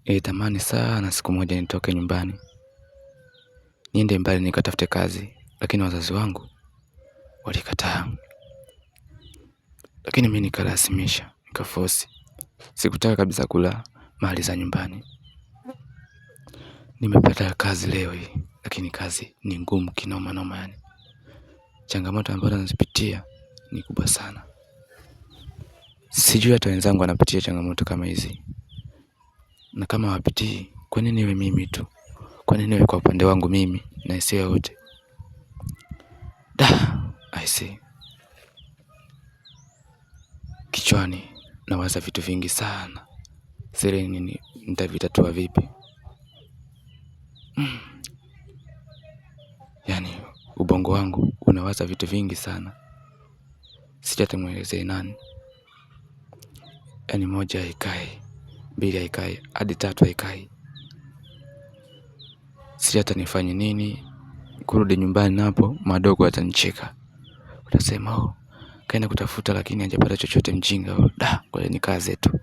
Nilitamani sana siku moja nitoke nyumbani niende mbali nikatafute kazi, lakini wazazi wangu walikataa. Lakini mimi nikalazimisha, nikaforce. Sikutaka kabisa kula mali za nyumbani. Nimepata kazi leo hii, lakini kazi ni ngumu kinoma noma yani. Changamoto ambazo nazipitia ni kubwa sana. Sijui hata wenzangu wanapitia changamoto kama hizi. Na kama hawapitii, kwa nini iwe mimi tu? Kwa nini iwe kwa upande wangu mimi na isiwe wote? I see. Kichwani nawaza vitu vingi sana. Siri nini nitavitatua vipi? Yani ubongo wangu unawaza vitu vingi sana. Sijui hata nimuelezee nani. Yani moja haikai, mbili haikai, hadi tatu haikai. Sijui hata nifanye nini. Kurudi nyumbani napo madogo watanicheka. Watasema kaenda kutafuta lakini hajapata chochote mjinga. Ngoja nikaze tu.